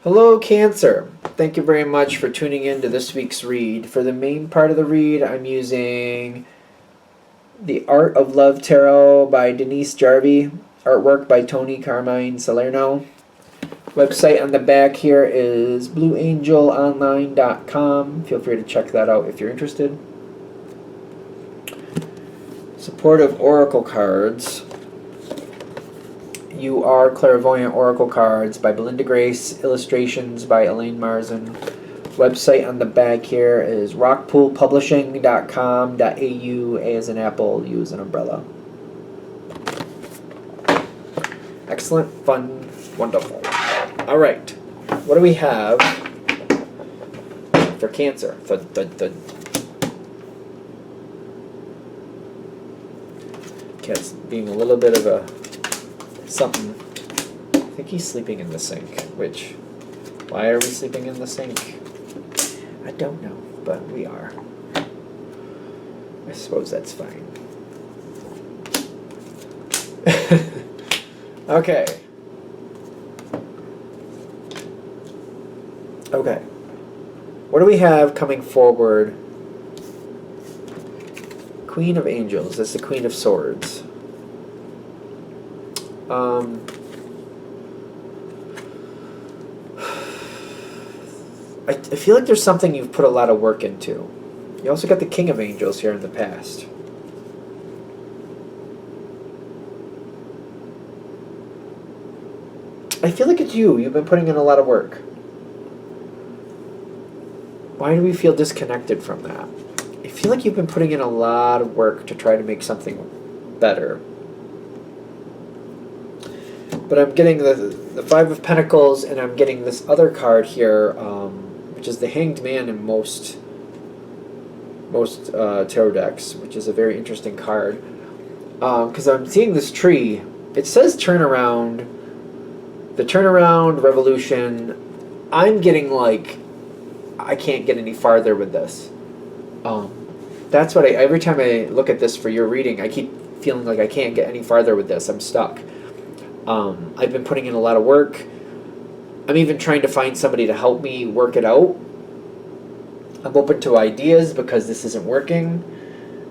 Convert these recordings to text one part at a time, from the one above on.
Hello, Cancer. Thank you very much for tuning in to this week's read. For the main part of the read, I'm using The Art of Love Tarot by Denise Jarvie, artwork by Tony Carmine Salerno. Website on the back here is blueangelonline.com. Feel free to check that out if you're interested. Supportive Oracle cards. You Are Clairvoyant Oracle Cards by Belinda Grace. Illustrations by Elaine Marzin. Website on the back here is rockpoolpublishing.com.au. A as an apple, U as an umbrella. Excellent, fun, wonderful. All right. What do we have for Cancer? Cat's being a little bit of a something. I think he's sleeping in the sink, which, why are we sleeping in the sink? I don't know, but we are. I suppose that's fine. Okay. Okay. What do we have coming forward? Queen of Angels. That's the Queen of Swords. I feel like there's something you've put a lot of work into. You also got the King of Angels here in the past. I feel like it's you. You've been putting in a lot of work. Why do we feel disconnected from that? I feel like you've been putting in a lot of work to try to make something better. But I'm getting the Five of Pentacles, and I'm getting this other card here, which is the Hanged Man in most tarot decks, which is a very interesting card. Because I'm seeing this tree. It says turnaround. The turnaround, revolution. I'm getting like, I can't get any farther with this. That's what every time I look at this for your reading, I keep feeling like I can't get any farther with this. I'm stuck. I've been putting in a lot of work. I'm even trying to find somebody to help me work it out. I'm open to ideas because this isn't working.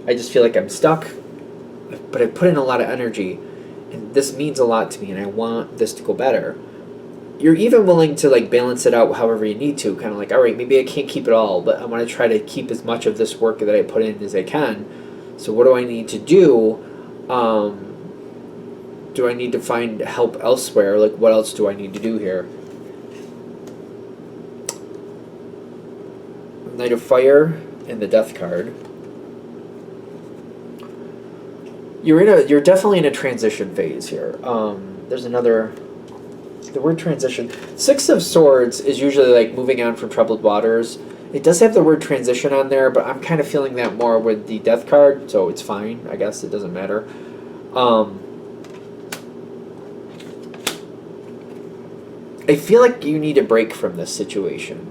I just feel like I'm stuck. But I put in a lot of energy. And this means a lot to me, and I want this to go better. You're even willing to like balance it out however you need to. Kind of like, all right, maybe I can't keep it all, but I want to try to keep as much of this work that I put in as I can. So what do I need to do? Do I need to find help elsewhere? Like, what else do I need to do here? Knight of Fire and the Death card. You're definitely in a transition phase here. There's another. The word transition. Six of Swords is usually like moving on from troubled waters. It does have the word transition on there, but I'm kind of feeling that more with the Death card, so it's fine. I guess it doesn't matter. I feel like you need a break from this situation.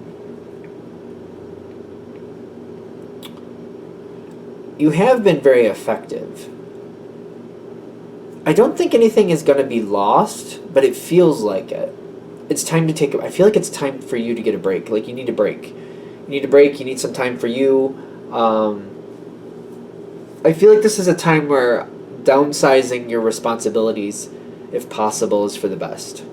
You have been very effective. I don't think anything is going to be lost, but it feels like it. It's time to take. I feel like it's time for you to get a break. Like, you need a break. You need a break. You need some time for you. I feel like this is a time where downsizing your responsibilities, if possible, is for the best.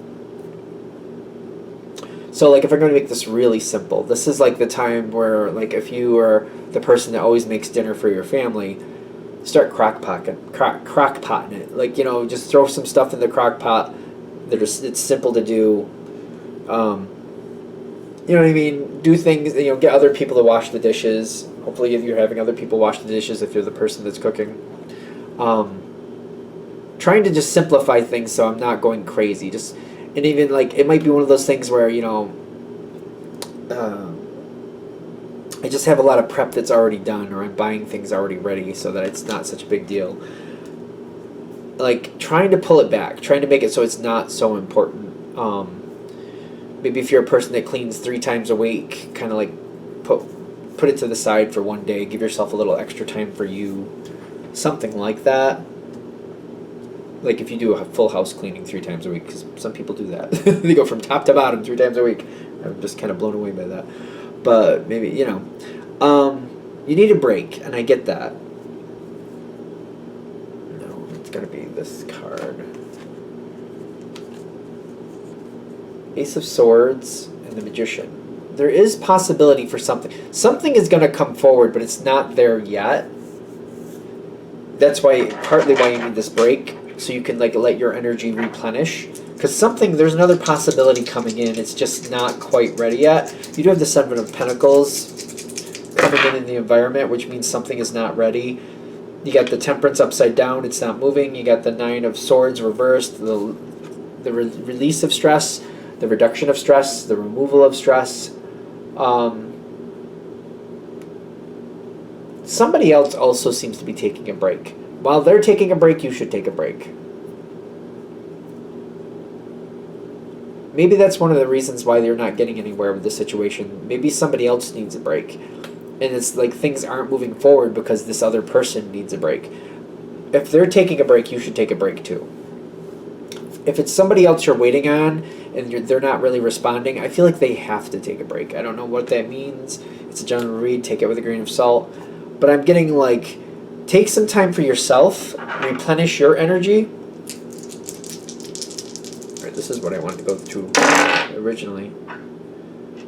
So, like, if I'm going to make this really simple, this is like the time where, like, if you are the person that always makes dinner for your family, start crock-potting it. Like, you know, just throw some stuff in the crock pot. It's simple to do. You know what I mean? Do things, you know, get other people to wash the dishes. Hopefully you're having other people wash the dishes if you're the person that's cooking. Trying to just simplify things so I'm not going crazy. And even, like, it might be one of those things where, you know, I just have a lot of prep that's already done, or I'm buying things already ready so that it's not such a big deal. Like, trying to pull it back, trying to make it so it's not so important. Maybe if you're a person that cleans 3 times a week, kind of like put it to the side for one day, give yourself a little extra time for you, something like that. Like if you do a full house cleaning 3 times a week, because some people do that. They go from top to bottom 3 times a week. I'm just kind of blown away by that. But maybe, you need a break, and I get that. No, it's going to be this card. Ace of Swords and the Magician. There is possibility for something. Something is going to come forward, but it's not there yet. That's partly why you need this break, so you can let your energy replenish. Because there's another possibility coming in. It's just not quite ready yet. You do have the Seven of Pentacles coming in the environment, which means something is not ready. You got the Temperance upside down. It's not moving. You got the Nine of Swords reversed. The release of stress, the reduction of stress, the removal of stress. Somebody else also seems to be taking a break. While they're taking a break, you should take a break. Maybe that's one of the reasons why they're not getting anywhere with the situation. Maybe somebody else needs a break. And it's like things aren't moving forward because this other person needs a break. If they're taking a break, you should take a break too. If it's somebody else you're waiting on and they're not really responding, I feel like they have to take a break. I don't know what that means. It's a general read. Take it with a grain of salt. But I'm getting take some time for yourself. Replenish your energy. Alright, this is what I wanted to go through originally.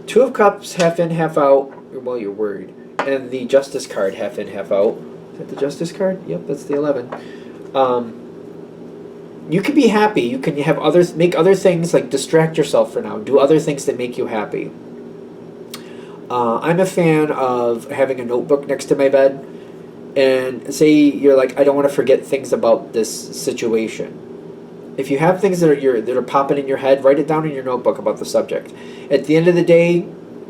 Two of Cups, half in, half out. Well, you're worried. And the Justice card, half in, half out. Is that the Justice card? Yep, that's the 11. You can be happy. You can make other things, distract yourself for now. Do other things that make you happy. I'm a fan of having a notebook next to my bed. And say you're I don't want to forget things about this situation. If you have things that are popping in your head, write it down in your notebook about the subject. At the end of the day,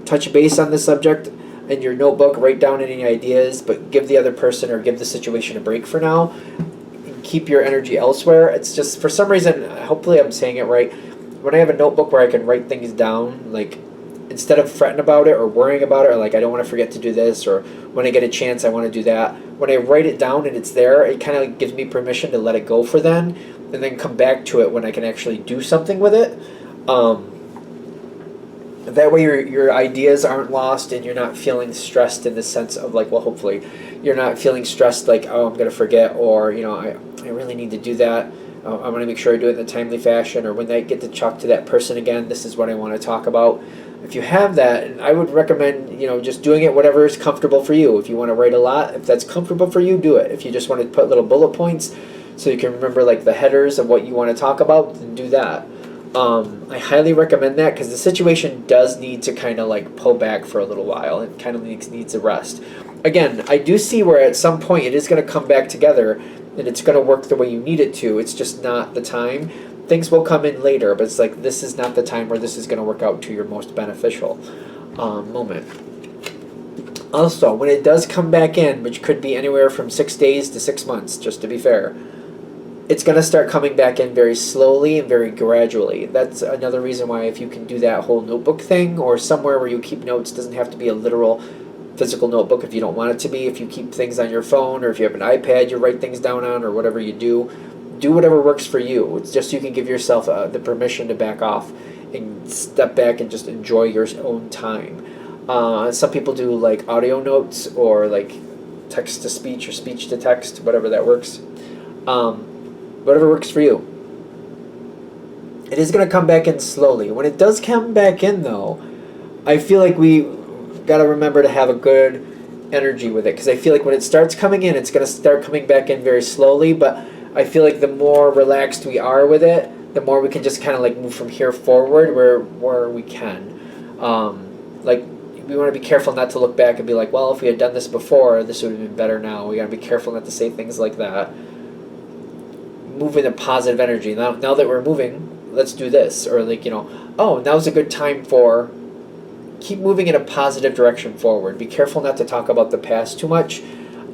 touch base on the subject in your notebook, write down any ideas, but give the other person or give the situation a break for now. Keep your energy elsewhere. It's just, for some reason, hopefully I'm saying it right, when I have a notebook where I can write things down, instead of fretting about it or worrying about it, or I don't want to forget to do this, or when I get a chance I want to do that, when I write it down and it's there, it kind of gives me permission to let it go for then, and then come back to it when I can actually do something with it. That way your ideas aren't lost and you're not feeling stressed in the sense of hopefully you're not feeling stressed oh, I'm going to forget, or I really need to do that. I want to make sure I do it in a timely fashion, or when I get to talk to that person again, this is what I want to talk about. If you have that, I would recommend just doing it whatever is comfortable for you. If you want to write a lot, if that's comfortable for you, do it. If you just want to put little bullet points so you can remember the headers of what you want to talk about, then do that. I highly recommend that because the situation does need to kind of pull back for a little while. It kind of needs a rest. Again, I do see where at some point it is going to come back together and it's going to work the way you need it to. It's just not the time. Things will come in later, but it's this is not the time where this is going to work out to your most beneficial moment. Also, when it does come back in, which could be anywhere from 6 days to 6 months, just to be fair, it's going to start coming back in very slowly and very gradually. That's another reason why if you can do that whole notebook thing, or somewhere where you keep notes, doesn't have to be a literal physical notebook if you don't want it to be. If you keep things on your phone, or if you have an iPad you write things down on, or whatever you do whatever works for you. It's just you can give yourself the permission to back off and step back and just enjoy your own time. Some people do audio notes, or text to speech or speech to text, whatever that works. Whatever works for you. It is going to come back in slowly. When it does come back in, though, I feel like we got to remember to have a good energy with it, because I feel like when it starts coming in, it's going to start coming back in very slowly, but I feel like the more relaxed we are with it, the more we can just kind of move from here forward where we can. We want to be careful not to look back and be well, if we had done this before, this would have been better now. We got to be careful not to say things like that. Move in a positive energy. Now that we're moving, let's do this. Or oh, now's a good time for... Keep moving in a positive direction forward. Be careful not to talk about the past too much.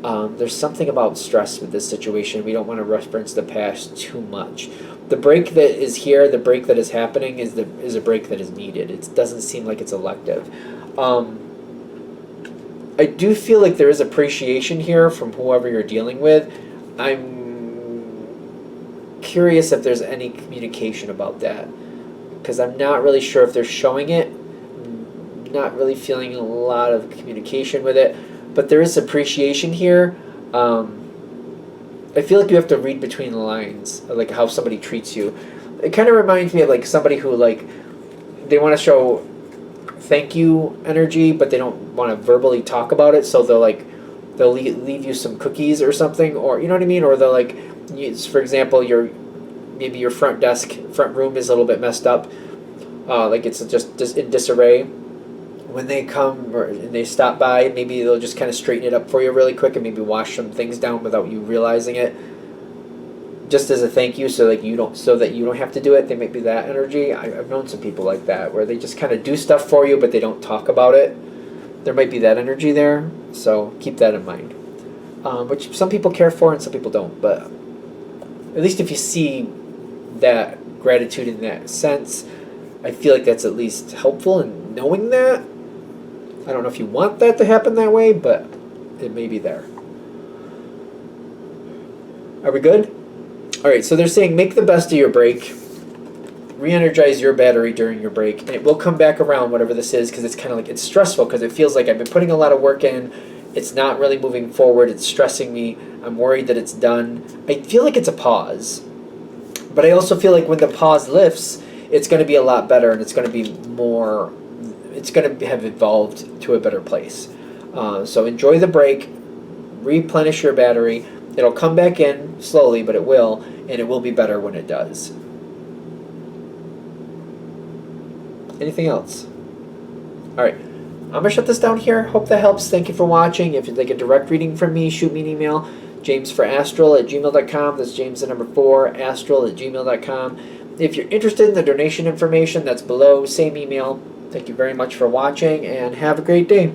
There's something about stress with this situation. We don't want to reference the past too much. The break that is here, the break that is happening, is a break that is needed. It doesn't seem like it's elective. I do feel like there is appreciation here from whoever you're dealing with. I'm curious if there's any communication about that, because I'm not really sure if they're showing it. Not really feeling a lot of communication with it, but there is appreciation here. I feel like you have to read between the lines, like how somebody treats you. It kind of reminds me of like somebody who like they want to show thank you energy, but they don't want to verbally talk about it, so they'll leave you some cookies or something, or you know what I mean, or they'll like, for example, maybe your front room is a little bit messed up, like it's just in disarray. When they come and they stop by, maybe they'll just kind of straighten it up for you really quick and maybe wash some things down without you realizing it, just as a thank you, so that you don't have to do it. They might be that energy. I've known some people like that where they just kind of do stuff for you, but they don't talk about it. There might be that energy there, so keep that in mind. Which some people care for and some people don't, but at least if you see that gratitude in that sense, I feel like that's at least helpful in knowing that. I don't know if you want that to happen that way, but it may be there. Are we good? All right, so they're saying make the best of your break. Re-energize your battery during your break, and it will come back around, whatever this is, because it's kind of like, it's stressful, because it feels like I've been putting a lot of work in. It's not really moving forward. It's stressing me. I'm worried that it's done. I feel like it's a pause. But I also feel like when the pause lifts, it's going to be a lot better, and it's going to be more, it's going to have evolved to a better place. So enjoy the break, replenish your battery. It'll come back in slowly, but it will, and it will be better when it does. Anything else? All right. I'm going to shut this down here. Hope that helps. Thank you for watching. If you'd like a direct reading from me, shoot me an email, jamesforastral@gmail.com. That's James the number 4, astral@gmail.com. If you're interested in the donation information, that's below. Same email. Thank you very much for watching, and have a great day.